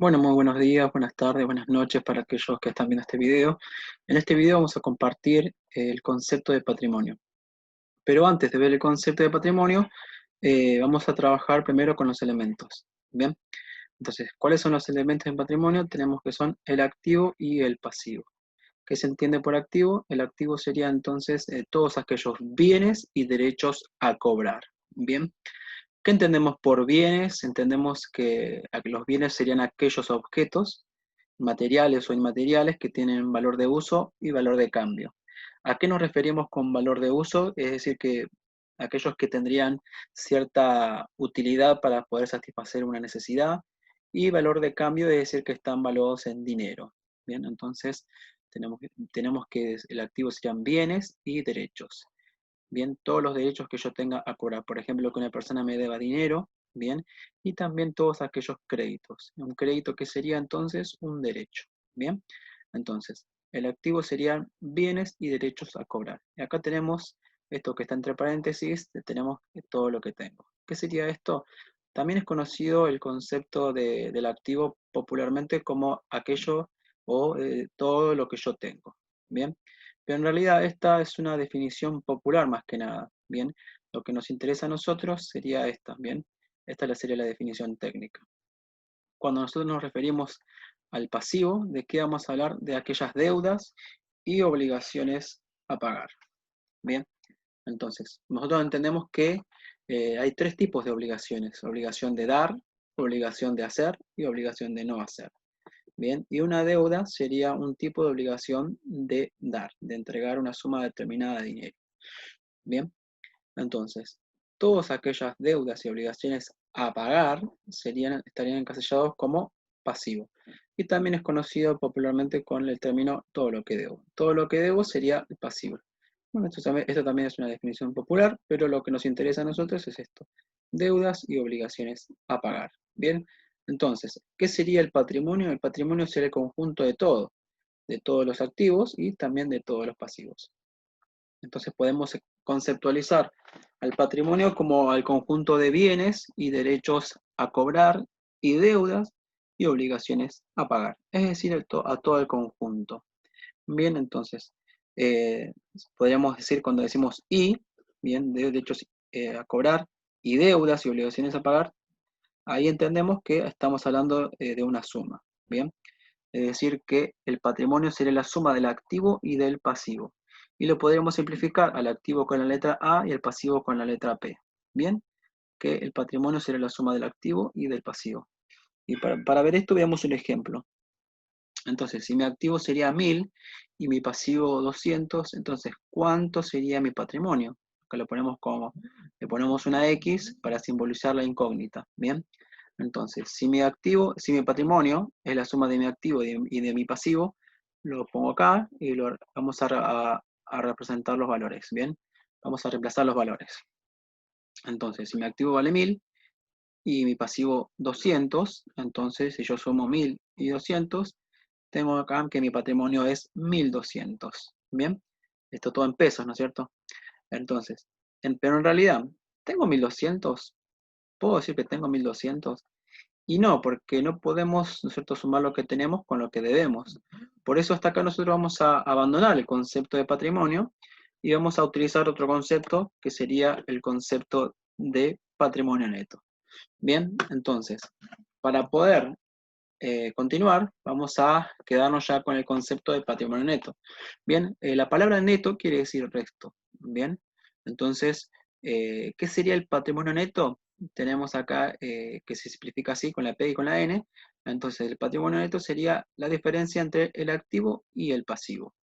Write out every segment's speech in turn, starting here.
Bueno, muy buenos días, buenas tardes, buenas noches para aquellos que están viendo este video. En este video vamos a compartir el concepto de patrimonio. Pero antes de ver el concepto de patrimonio, vamos a trabajar primero con los elementos. Bien, entonces, ¿cuáles son los elementos en patrimonio? Tenemos que son el activo y el pasivo. ¿Qué se entiende por activo? El activo sería entonces todos aquellos bienes y derechos a cobrar. Bien. ¿Qué entendemos por bienes? Entendemos que los bienes serían aquellos objetos, materiales o inmateriales, que tienen valor de uso y valor de cambio. ¿A qué nos referimos con valor de uso? Es decir, que aquellos que tendrían cierta utilidad para poder satisfacer una necesidad, y valor de cambio es decir que están valuados en dinero. Bien, entonces tenemos que el activo serían bienes y derechos. Bien, todos los derechos que yo tenga a cobrar. Por ejemplo, que una persona me deba dinero, bien, y también todos aquellos créditos. Un crédito que sería entonces un derecho, bien. Entonces, el activo serían bienes y derechos a cobrar. Y acá tenemos esto que está entre paréntesis, tenemos todo lo que tengo. ¿Qué sería esto? También es conocido el concepto del activo popularmente como aquello o todo lo que yo tengo, bien. Pero en realidad esta es una definición popular más que nada, ¿bien? Lo que nos interesa a nosotros sería esta, ¿bien? Esta sería la definición técnica. Cuando nosotros nos referimos al pasivo, ¿de qué vamos a hablar? De aquellas deudas y obligaciones a pagar, ¿bien? Entonces, nosotros entendemos que hay tres tipos de obligaciones: obligación de dar, obligación de hacer y obligación de no hacer. Bien, y una deuda sería un tipo de obligación de dar, de entregar una suma determinada de dinero. Bien, entonces, todas aquellas deudas y obligaciones a pagar estarían encasillados como pasivo. Y también es conocido popularmente con el término todo lo que debo. Todo lo que debo sería el pasivo. Bueno, esto también es una definición popular, pero lo que nos interesa a nosotros es esto: deudas y obligaciones a pagar. Bien, entonces, ¿qué sería el patrimonio? El patrimonio sería el conjunto de todos los activos y también de todos los pasivos. Entonces podemos conceptualizar al patrimonio como al conjunto de bienes y derechos a cobrar y deudas y obligaciones a pagar, es decir, a todo el conjunto. Bien, entonces, eh, podríamos decir cuando decimos y, bien, de derechos a cobrar y deudas y obligaciones a pagar, ahí entendemos que estamos hablando de una suma, bien. Es decir, que el patrimonio sería la suma del activo y del pasivo. Y lo podríamos simplificar al activo con la letra A y al pasivo con la letra P. Bien, que el patrimonio sería la suma del activo y del pasivo. Y para ver esto, veamos un ejemplo. Entonces, si mi activo sería 1000 y mi pasivo 200, entonces, ¿cuánto sería mi patrimonio? Acá le ponemos una X para simbolizar la incógnita. Bien, entonces, si mi patrimonio es la suma de mi activo y de mi pasivo, lo pongo acá y vamos a representar los valores. Bien, vamos a reemplazar los valores. Entonces, si mi activo vale 1000 y mi pasivo 200, entonces si yo sumo 1000 y 200, tengo acá que mi patrimonio es 1200. Bien, esto todo en pesos, ¿no es cierto? Entonces, pero en realidad, ¿tengo 1200? ¿Puedo decir que tengo 1200? Y no, porque no podemos, ¿no es cierto?, sumar lo que tenemos con lo que debemos. Por eso hasta acá nosotros vamos a abandonar el concepto de patrimonio y vamos a utilizar otro concepto que sería el concepto de patrimonio neto. Bien, entonces, para poder continuar, vamos a quedarnos ya con el concepto de patrimonio neto. Bien, la palabra neto quiere decir resto. Bien, entonces, ¿qué sería el patrimonio neto? Tenemos acá que se simplifica así con la P y con la N. Entonces, el patrimonio neto sería la diferencia entre el activo y el pasivo.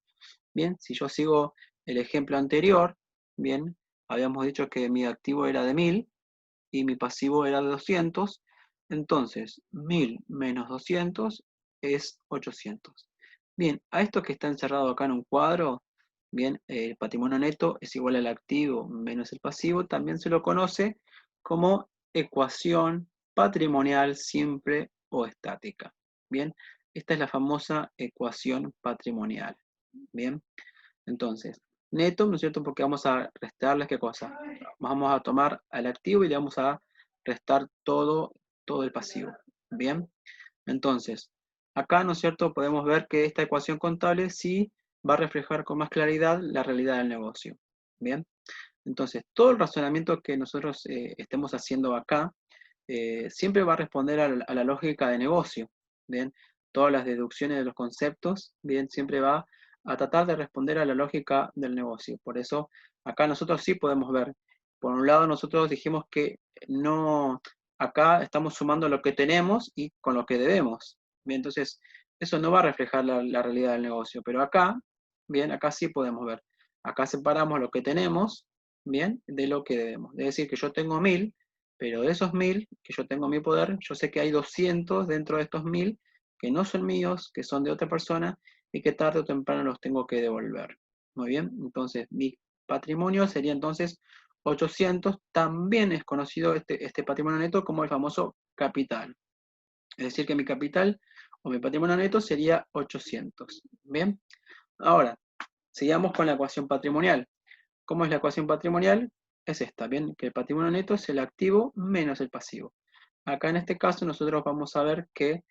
Bien, si yo sigo el ejemplo anterior, bien, habíamos dicho que mi activo era de 1000 y mi pasivo era de 200, entonces 1000 menos 200 es 800. Bien, a esto que está encerrado acá en un cuadro, bien, el patrimonio neto es igual al activo menos el pasivo, también se lo conoce como ecuación patrimonial simple o estática. Bien, esta es la famosa ecuación patrimonial. Bien, entonces, neto, ¿no es cierto? Porque vamos a restarles qué cosa. Vamos a tomar al activo y le vamos a restar todo el pasivo. Bien. Entonces, acá, ¿no es cierto?, podemos ver que esta ecuación contable sí va a reflejar con más claridad la realidad del negocio. Bien, entonces, todo el razonamiento que nosotros estemos haciendo acá siempre va a responder a la lógica de negocio. Bien, todas las deducciones de los conceptos, bien, siempre va a tratar de responder a la lógica del negocio. Por eso, acá nosotros sí podemos ver. Por un lado, nosotros dijimos que no, acá estamos sumando lo que tenemos y con lo que debemos. Bien, entonces, eso no va a reflejar la realidad del negocio, pero acá, bien, acá sí podemos ver. Acá separamos lo que tenemos, bien, de lo que debemos. Es decir, que yo tengo 1000, pero de esos 1000 que yo tengo en mi poder, yo sé que hay 200 dentro de estos 1000 que no son míos, que son de otra persona y que tarde o temprano los tengo que devolver. Muy bien, entonces mi patrimonio sería entonces 800. También es conocido este patrimonio neto como el famoso capital. Es decir, que mi capital o mi patrimonio neto sería 800. Bien, ahora sigamos con la ecuación patrimonial. ¿Cómo es la ecuación patrimonial? Es esta, ¿bien? Que el patrimonio neto es el activo menos el pasivo. Acá en este caso nosotros vamos a ver que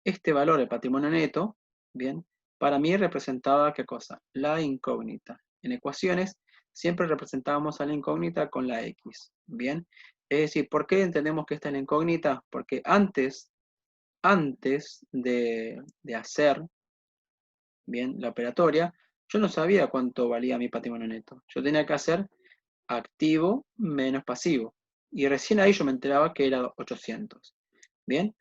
este valor, el patrimonio neto, ¿bien? Para mí representaba, ¿qué cosa? La incógnita. En ecuaciones siempre representábamos a la incógnita con la X, ¿bien? Es decir, ¿por qué entendemos que esta es la incógnita? Porque antes de hacer, ¿bien?, la operatoria, yo no sabía cuánto valía mi patrimonio neto. Yo tenía que hacer activo menos pasivo. Y recién ahí yo me enteraba que era 800. ¿Bien?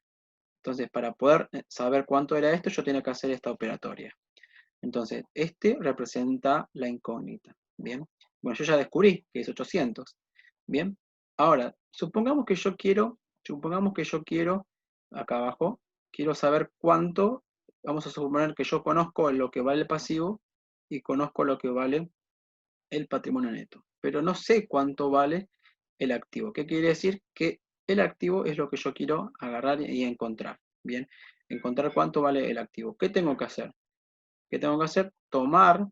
Entonces, para poder saber cuánto era esto, yo tenía que hacer esta operatoria. Entonces, este representa la incógnita. ¿Bien? Bueno, yo ya descubrí que es 800. ¿Bien? Ahora, supongamos que yo quiero, acá abajo, quiero saber cuánto, vamos a suponer que yo conozco lo que vale el pasivo y conozco lo que vale el patrimonio neto, pero no sé cuánto vale el activo. ¿Qué quiere decir? Que el activo es lo que yo quiero agarrar y encontrar. Bien, encontrar cuánto vale el activo. ¿Qué tengo que hacer? ¿Qué tengo que hacer? Tomar,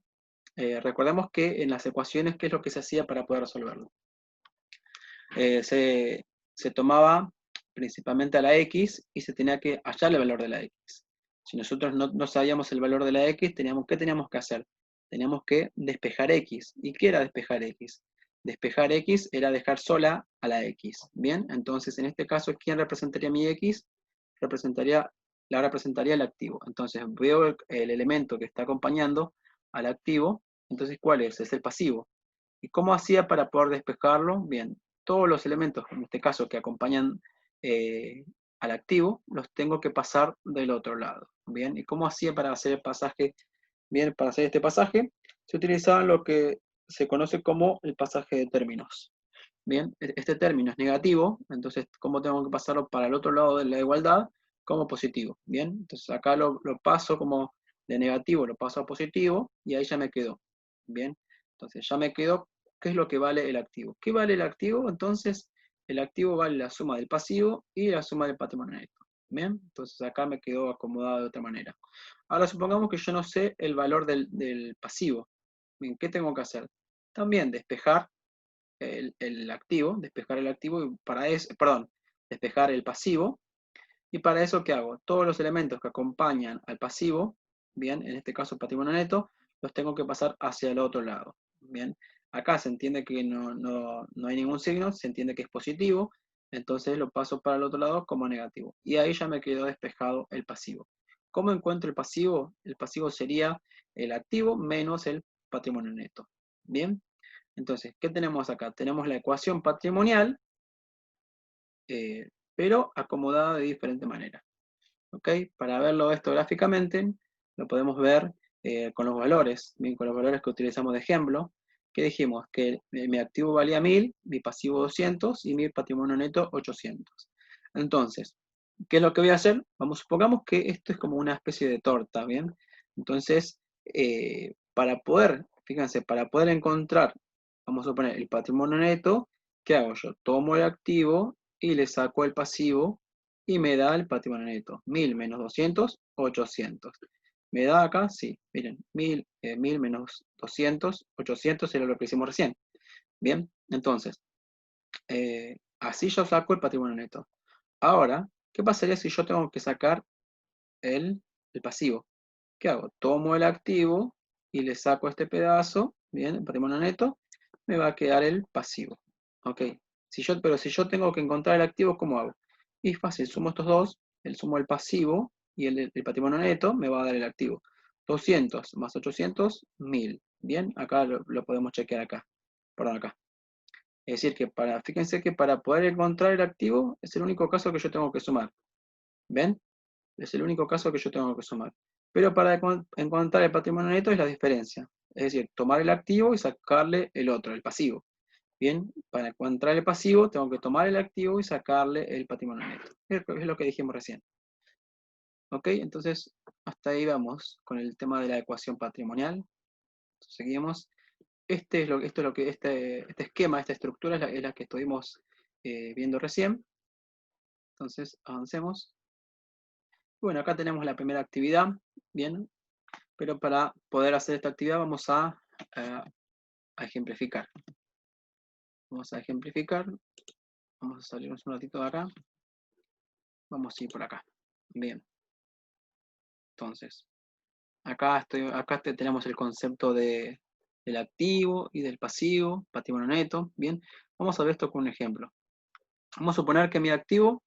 recordemos que en las ecuaciones, ¿qué es lo que se hacía para poder resolverlo? Se tomaba principalmente a la X y se tenía que hallar el valor de la X. Si nosotros no sabíamos el valor de la X, ¿qué teníamos que hacer? Teníamos que despejar X. ¿Y qué era despejar X? Despejar X era dejar sola a la X. Bien, entonces en este caso, ¿quién representaría mi X? La representaría el activo. Entonces veo el elemento que está acompañando al activo. Entonces, ¿cuál es? Es el pasivo. ¿Y cómo hacía para poder despejarlo? Bien, todos los elementos, en este caso, que acompañan al activo, los tengo que pasar del otro lado. Bien, ¿y cómo hacía para hacer el pasaje? Bien, para hacer este pasaje, se utilizaba lo que se conoce como el pasaje de términos. Bien, este término es negativo, entonces, ¿cómo tengo que pasarlo para el otro lado de la igualdad? Como positivo. Bien, entonces acá lo paso como de negativo, lo paso a positivo y ahí ya me quedó. Bien, entonces ya me quedó qué es lo que vale el activo. ¿Qué vale el activo? Entonces, el activo vale la suma del pasivo y la suma del patrimonio neto. Bien, entonces acá me quedó acomodado de otra manera. Ahora supongamos que yo no sé el valor del pasivo. Bien, ¿qué tengo que hacer? También despejar el activo, despejar el activo y para eso, perdón, despejar el pasivo. Y para eso, ¿qué hago? Todos los elementos que acompañan al pasivo, bien, en este caso el patrimonio neto, los tengo que pasar hacia el otro lado. Bien, acá se entiende que no hay ningún signo, se entiende que es positivo, entonces lo paso para el otro lado como negativo. Y ahí ya me quedó despejado el pasivo. ¿Cómo encuentro el pasivo? El pasivo sería el activo menos el patrimonio neto. Bien, entonces, ¿qué tenemos acá? Tenemos la ecuación patrimonial, pero acomodada de diferente manera. ¿Ok? Para verlo esto gráficamente, lo podemos ver con los valores, bien, con los valores que utilizamos de ejemplo, que dijimos que mi activo valía 1000, mi pasivo 200 y mi patrimonio neto 800. Entonces, ¿qué es lo que voy a hacer? Supongamos que esto es como una especie de torta, ¿bien? Entonces, fíjense, para poder encontrar, vamos a poner el patrimonio neto, ¿qué hago yo? Tomo el activo y le saco el pasivo y me da el patrimonio neto. 1000 menos 200, 800. ¿Me da acá? Sí, miren, 1000 menos 200, 800 era lo que hicimos recién. Bien, entonces, así yo saco el patrimonio neto. Ahora, ¿Qué pasaría si yo tengo que sacar el pasivo? ¿Qué hago? Tomo el activo y le saco este pedazo, bien, el patrimonio neto, me va a quedar el pasivo. Ok, pero si yo tengo que encontrar el activo, ¿cómo hago? Y es fácil, sumo estos dos, sumo el pasivo y el patrimonio neto me va a dar el activo. 200 más 800, 1000. Bien, acá lo podemos chequear acá, perdón, acá. Es decir, que fíjense que para poder encontrar el activo es el único caso que yo tengo que sumar. ¿Ven? Es el único caso que yo tengo que sumar. Pero para encontrar el patrimonio neto es la diferencia. Es decir, tomar el activo y sacarle el otro, el pasivo. Bien, para encontrar el pasivo tengo que tomar el activo y sacarle el patrimonio neto. Es lo que dijimos recién. ¿Ok? Entonces, hasta ahí vamos con el tema de la ecuación patrimonial. Entonces, seguimos. Este esquema, esta estructura es la que estuvimos viendo recién. Entonces, avancemos. Bueno, acá tenemos la primera actividad. Bien, pero para poder hacer esta actividad vamos a ejemplificar. Vamos a ejemplificar. Vamos a salirnos un ratito de acá. Vamos a ir por acá. Bien. Entonces, acá tenemos el concepto del activo y del pasivo, patrimonio neto. Bien. Vamos a ver esto con un ejemplo. Vamos a suponer que mi activo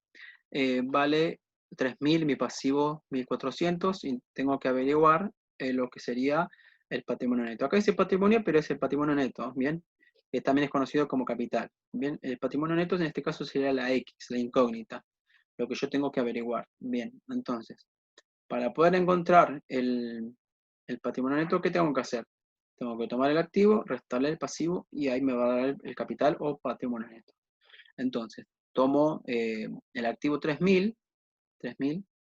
vale 3.000, mi pasivo 1.400 y tengo que averiguar lo que sería el patrimonio neto. Acá dice patrimonio, pero es el patrimonio neto, ¿bien? Que también es conocido como capital, ¿bien? El patrimonio neto en este caso sería la X, la incógnita, lo que yo tengo que averiguar, ¿bien? Entonces, para poder encontrar el patrimonio neto, ¿qué tengo que hacer? Tengo que tomar el activo, restarle el pasivo y ahí me va a dar el capital o patrimonio neto. Entonces, tomo el activo 3.000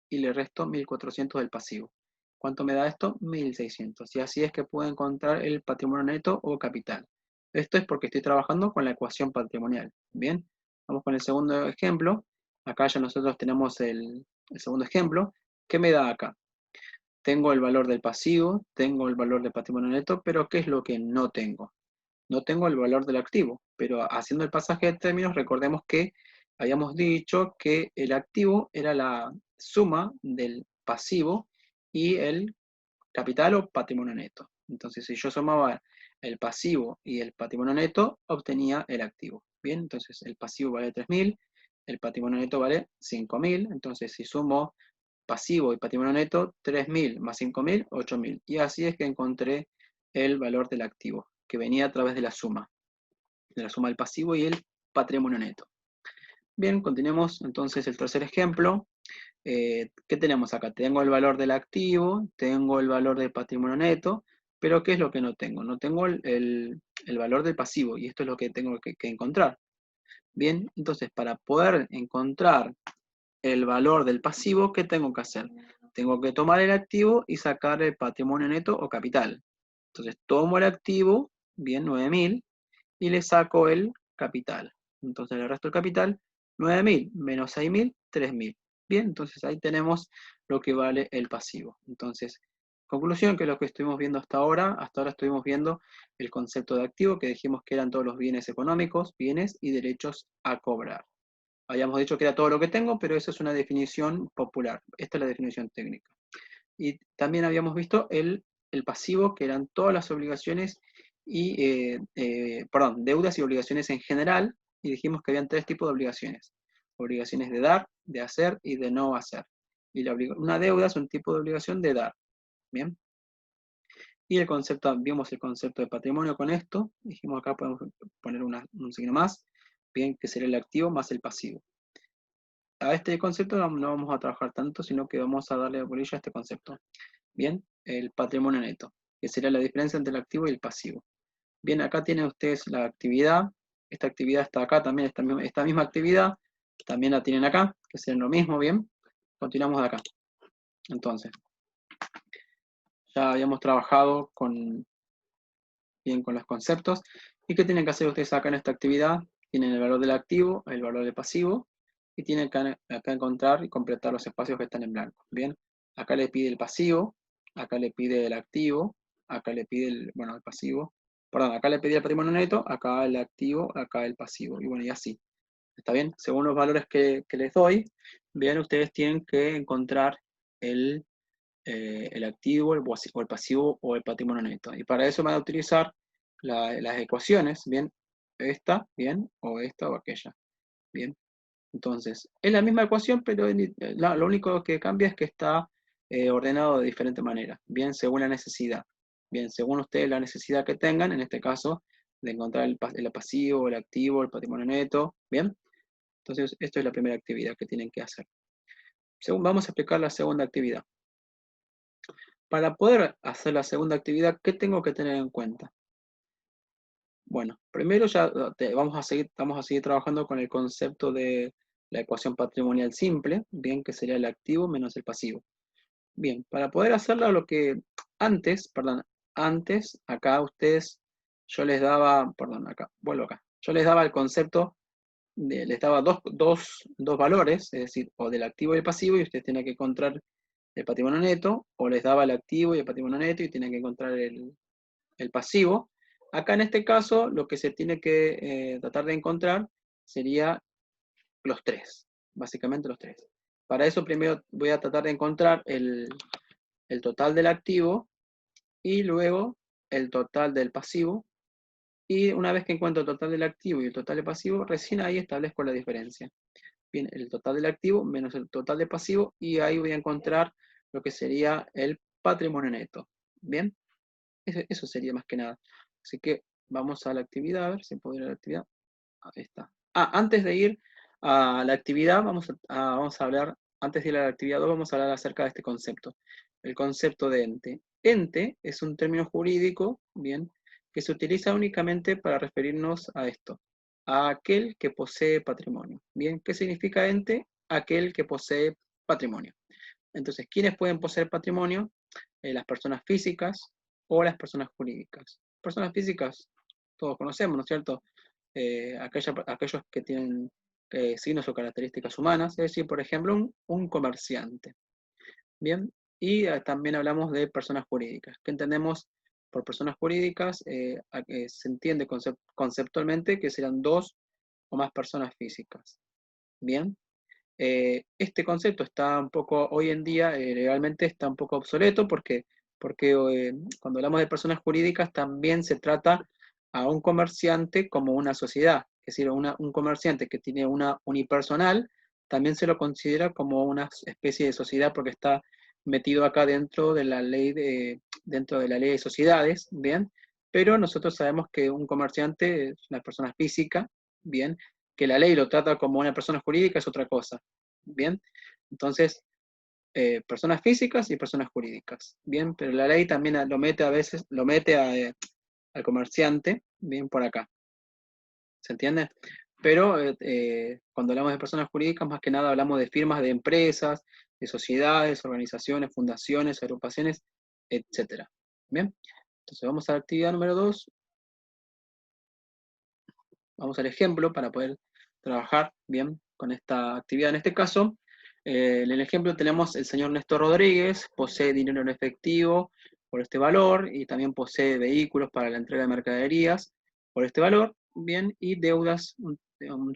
y le resto 1.400 del pasivo. ¿Cuánto me da esto? 1.600. Y así es que puedo encontrar el patrimonio neto o capital. Esto es porque estoy trabajando con la ecuación patrimonial. Bien, vamos con el segundo ejemplo. Acá ya nosotros tenemos el segundo ejemplo. ¿Qué me da acá? Tengo el valor del pasivo, tengo el valor del patrimonio neto, pero ¿qué es lo que no tengo? No tengo el valor del activo, pero haciendo el pasaje de términos, recordemos que habíamos dicho que el activo era la suma del pasivo y el capital o patrimonio neto. Entonces, si yo sumaba el pasivo y el patrimonio neto, obtenía el activo. Bien, entonces el pasivo vale 3.000, el patrimonio neto vale 5.000. Entonces, si sumo pasivo y patrimonio neto, 3.000 más 5.000, 8.000. Y así es que encontré el valor del activo, que venía a través de la suma del pasivo y el patrimonio neto. Bien, continuemos entonces el tercer ejemplo. ¿Qué tenemos acá? Tengo el valor del activo, tengo el valor del patrimonio neto, pero ¿qué es lo que no tengo? No tengo el valor del pasivo y esto es lo que tengo que encontrar. Bien, entonces para poder encontrar el valor del pasivo, ¿qué tengo que hacer? Tengo que tomar el activo y sacar el patrimonio neto o capital. Entonces tomo el activo, bien, 9.000, y le saco el capital. Entonces le resto el capital, 9.000 menos 6.000, 3.000. Bien, entonces ahí tenemos lo que vale el pasivo. Entonces, conclusión que lo que estuvimos viendo hasta ahora estuvimos viendo el concepto de activo, que dijimos que eran todos los bienes económicos, bienes y derechos a cobrar. Habíamos dicho que era todo lo que tengo, pero esa es una definición popular. Esta es la definición técnica. Y también habíamos visto el pasivo, que eran todas las obligaciones deudas y obligaciones en general, y dijimos que habían tres tipos de obligaciones. Obligaciones de dar, de hacer y de no hacer. Y una deuda es un tipo de obligación de dar. Bien. Y vimos el concepto de patrimonio con esto. Dijimos acá podemos poner un signo más, bien, que sería el activo más el pasivo. A este concepto no vamos a trabajar tanto, sino que vamos a darle bolilla a este concepto. Bien, el patrimonio neto, que sería la diferencia entre el activo y el pasivo. Bien, acá tienen ustedes la actividad. Esta actividad está acá también, esta misma actividad también la tienen acá, que sería lo mismo, bien. Continuamos de acá. Entonces, ya habíamos trabajado bien con los conceptos. ¿Y qué tienen que hacer ustedes acá en esta actividad? Tienen el valor del activo, el valor del pasivo, y tienen que acá encontrar y completar los espacios que están en blanco. Bien, acá le pide el pasivo, acá le pide el activo, acá le pide el pasivo, perdón, acá le pide el patrimonio neto, acá el activo, acá el pasivo, y bueno, y así. ¿Está bien? Según los valores que les doy, bien, ustedes tienen que encontrar el activo, o el pasivo o el patrimonio neto. Y para eso van a utilizar las ecuaciones, bien, esta, bien, o esta o aquella, bien. Entonces, es la misma ecuación, pero lo único que cambia es que está ordenado de diferente manera, bien, según la necesidad. Bien, según ustedes la necesidad que tengan, en este caso, de encontrar el pasivo, el activo, el patrimonio neto, bien. Entonces, esto es la primera actividad que tienen que hacer. Vamos a explicar la segunda actividad. Para poder hacer la segunda actividad, ¿qué tengo que tener en cuenta? Bueno, primero ya vamos a seguir trabajando con el concepto de la ecuación patrimonial simple, bien, que sería el activo menos el pasivo. Bien, para poder hacerlo antes, acá ustedes, yo les daba, perdón, acá, vuelvo acá, yo les daba el concepto, les daba dos valores, es decir, o del activo y el pasivo, y ustedes tienen que encontrar el patrimonio neto, o les daba el activo y el patrimonio neto y tienen que encontrar el pasivo. Acá en este caso, lo que se tiene que tratar de encontrar sería los tres, básicamente los tres. Para eso primero voy a tratar de encontrar el total del activo y luego el total del pasivo. Y una vez que encuentro el total del activo y el total del pasivo, recién ahí establezco la diferencia. Bien, el total del activo menos el total del pasivo, y ahí voy a encontrar lo que sería el patrimonio neto. Bien, eso sería más que nada. Así que vamos a la actividad, a ver si puedo ir a la actividad. Ahí está. Antes de ir a la actividad, vamos a hablar, antes de ir a la actividad 2, vamos a hablar acerca de este concepto. El concepto de ente. Ente es un término jurídico, bien, que se utiliza únicamente para referirnos a esto, a aquel que posee patrimonio. Bien, ¿qué significa ente? Aquel que posee patrimonio. Entonces, ¿quiénes pueden poseer patrimonio? Las personas físicas o las personas jurídicas. Personas físicas, todos conocemos, ¿no es cierto? Aquellos que tienen signos o características humanas, es decir, por ejemplo, un comerciante. Bien, y también hablamos de personas jurídicas. ¿Qué entendemos por personas jurídicas? Se entiende conceptualmente que serán dos o más personas físicas. Bien, este concepto está un poco, hoy en día, legalmente está un poco obsoleto porque cuando hablamos de personas jurídicas también se trata a un comerciante como una sociedad, es decir, un comerciante que tiene una unipersonal, también se lo considera como una especie de sociedad porque está metido acá dentro de la ley de sociedades, ¿bien? Pero nosotros sabemos que un comerciante es una persona física, ¿bien? Que la ley lo trata como una persona jurídica es otra cosa, ¿bien? Entonces, personas físicas y personas jurídicas, ¿bien? Pero la ley también lo mete a veces, al comerciante, ¿bien? Por acá, ¿se entiende? Pero cuando hablamos de personas jurídicas, más que nada hablamos de firmas de empresas, de sociedades, organizaciones, fundaciones, agrupaciones, etcétera, ¿bien? Entonces vamos a la actividad número 2. Vamos al ejemplo para poder trabajar bien con esta actividad. En este caso, en el ejemplo tenemos el señor Néstor Rodríguez, posee dinero en efectivo por este valor y también posee vehículos para la entrega de mercaderías por este valor, bien, y deudas, un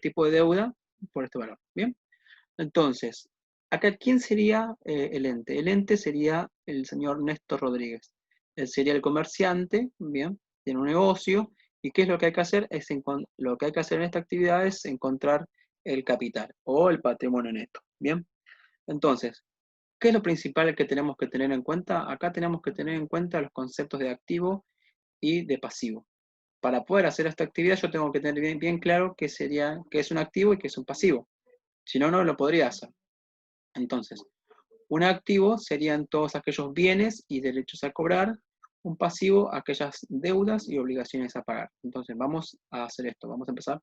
tipo de deuda por este valor, bien. Entonces, acá, ¿quién sería el ente? El ente sería el señor Néstor Rodríguez. Él sería el comerciante, bien, tiene un negocio, y ¿qué es lo que hay que hacer? Lo que hay que hacer en esta actividad es encontrar el capital o el patrimonio neto, bien. Entonces, ¿qué es lo principal que tenemos que tener en cuenta? Acá tenemos que tener en cuenta los conceptos de activo y de pasivo. Para poder hacer esta actividad yo tengo que tener bien claro qué es un activo y qué es un pasivo. Si no, no lo podría hacer. Entonces, un activo serían todos aquellos bienes y derechos a cobrar, un pasivo aquellas deudas y obligaciones a pagar. Entonces, vamos a hacer esto, vamos a empezar.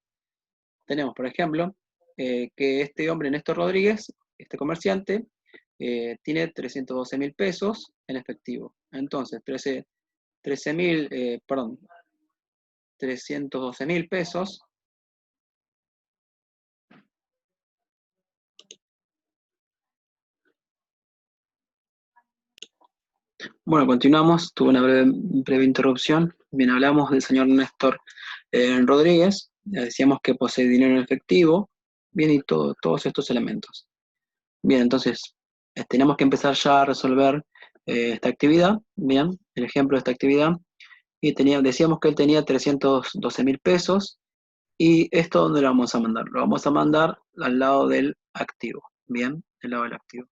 Tenemos, por ejemplo, que este hombre, Néstor Rodríguez, este comerciante, tiene 312.000 pesos en efectivo. Entonces, 312.000 pesos. Bueno, continuamos. Tuve una breve interrupción. Bien, hablamos del señor Néstor Rodríguez. Decíamos que posee dinero en efectivo, Bien, y todos estos elementos. Bien, entonces tenemos que empezar ya a resolver esta actividad. Bien, el ejemplo de esta actividad. Y decíamos que él tenía 312.000 pesos. ¿Y esto dónde lo vamos a mandar? Lo vamos a mandar al lado del activo. Bien, del lado del activo.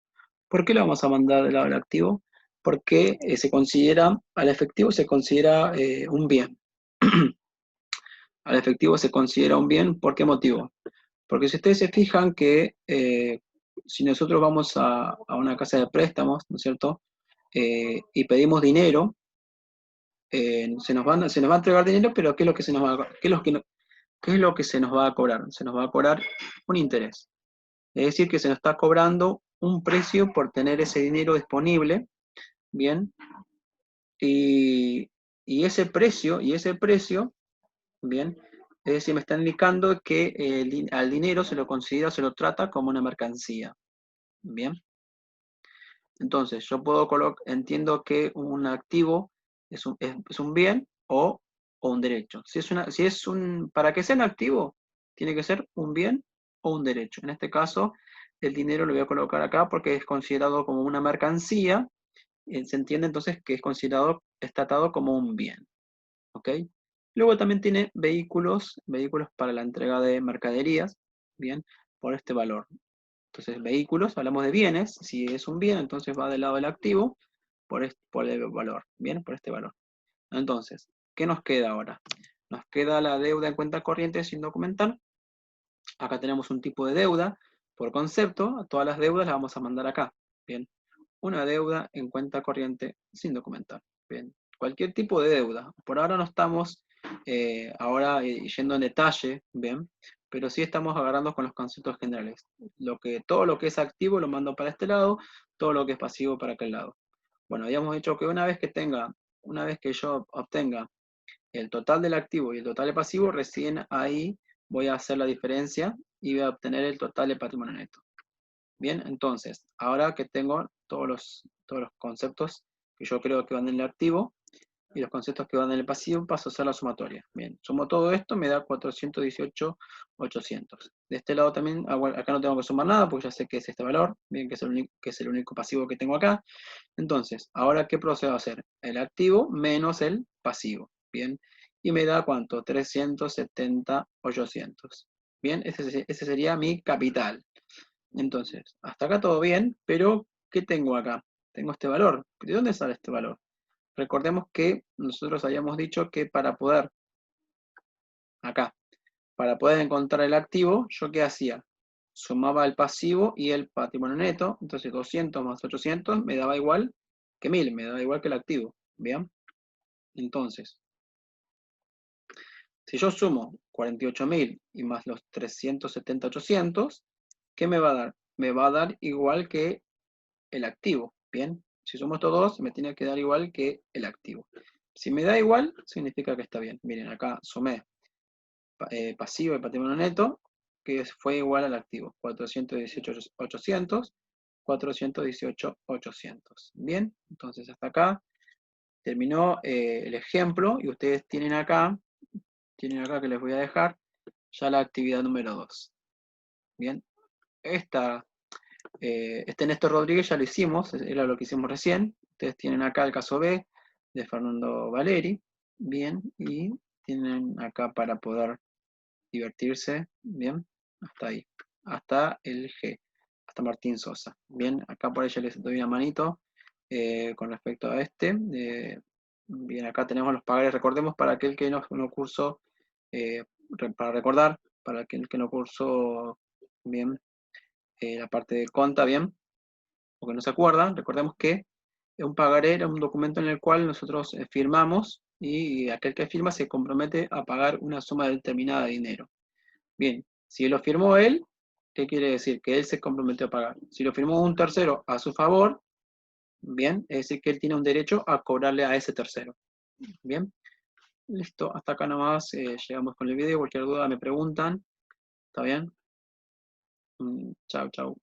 ¿Por qué lo vamos a mandar del lado del activo? Porque al efectivo se considera un bien. Al efectivo se considera un bien, ¿por qué motivo? Porque si ustedes se fijan que si nosotros vamos a una casa de préstamos, ¿no es cierto? Y pedimos dinero, se nos va a entregar dinero, pero ¿qué es lo que se nos va qué es lo que qué es lo que se nos va a cobrar? Se nos va a cobrar un interés. Es decir, que se nos está cobrando un precio por tener ese dinero disponible, ¿bien? Y, y ese precio, ¿bien? Es decir, me está indicando que al dinero se lo considera, se lo trata como una mercancía, ¿bien? Entonces, entiendo que un activo es un bien o un derecho. Para que sea un activo, tiene que ser un bien o un derecho. En este caso, el dinero lo voy a colocar acá porque es considerado como una mercancía. Se entiende entonces que es tratado como un bien. ¿Ok? Luego también tiene vehículos para la entrega de mercaderías, bien, por este valor. Entonces, vehículos, hablamos de bienes. Si es un bien, entonces va del lado del activo por el valor. Bien, por este valor. Entonces, ¿qué nos queda ahora? Nos queda la deuda en cuenta corriente sin documentar. Acá tenemos un tipo de deuda. Por concepto, todas las deudas las vamos a mandar acá. Bien. Una deuda en cuenta corriente sin documentar. Bien. Cualquier tipo de deuda. Por ahora no estamos yendo en detalle, bien, pero sí estamos agarrando con los conceptos generales. Todo lo que es activo lo mando para este lado, todo lo que es pasivo para aquel lado. Bueno, habíamos dicho que una vez que yo obtenga el total del activo y el total del pasivo, recién ahí voy a hacer la diferencia y voy a obtener el total de patrimonio neto. Bien, entonces, ahora que tengo todos los conceptos que yo creo que van en el activo y los conceptos que van en el pasivo, paso a hacer la sumatoria. Bien, sumo todo esto, me da 418.800. De este lado también, acá no tengo que sumar nada porque ya sé que es este valor, bien, que es el único pasivo que tengo acá. Entonces, ahora, ¿qué procedo a hacer? El activo menos el pasivo. Bien, y me da ¿cuánto? 370.800. Bien, ese sería mi capital. Entonces, hasta acá todo bien, pero ¿qué tengo acá? Tengo este valor. ¿De dónde sale este valor? Recordemos que nosotros habíamos dicho que acá, para poder encontrar el activo, ¿yo qué hacía? Sumaba el pasivo y el patrimonio neto, entonces 200 más 800 me daba igual que 1000, me daba igual que el activo. ¿Bien? Entonces, si yo sumo 48.000 y más los 370.800, ¿qué me va a dar? Me va a dar igual que el activo. Bien, si sumo estos dos, me tiene que dar igual que el activo. Si me da igual, significa que está bien. Miren, acá sumé pasivo y patrimonio neto, que fue igual al activo. 418.800, 418.800. Bien, entonces hasta acá terminó el ejemplo y ustedes tienen acá que les voy a dejar ya la actividad número 2. Bien, este Néstor Rodríguez ya lo hicimos, era lo que hicimos recién. Ustedes tienen acá el caso B de Fernando Valeri, bien, y tienen acá para poder divertirse, bien, hasta ahí, hasta el G, hasta Martín Sosa. Bien, acá por ella les doy una manito con respecto a este. Bien, acá tenemos los pagares, recordemos para aquel que no cursó, para recordar, para aquel que no cursó, bien, la parte de conta, bien, o que no se acuerdan, recordemos que un pagaré era un documento en el cual nosotros firmamos y aquel que firma se compromete a pagar una suma determinada de dinero. Bien, si lo firmó él, ¿qué quiere decir? Que él se comprometió a pagar. Si lo firmó un tercero a su favor, bien, es decir que él tiene un derecho a cobrarle a ese tercero. Bien, listo, hasta acá nomás llegamos con el video. Cualquier duda me preguntan. ¿Está bien? Chau, chau.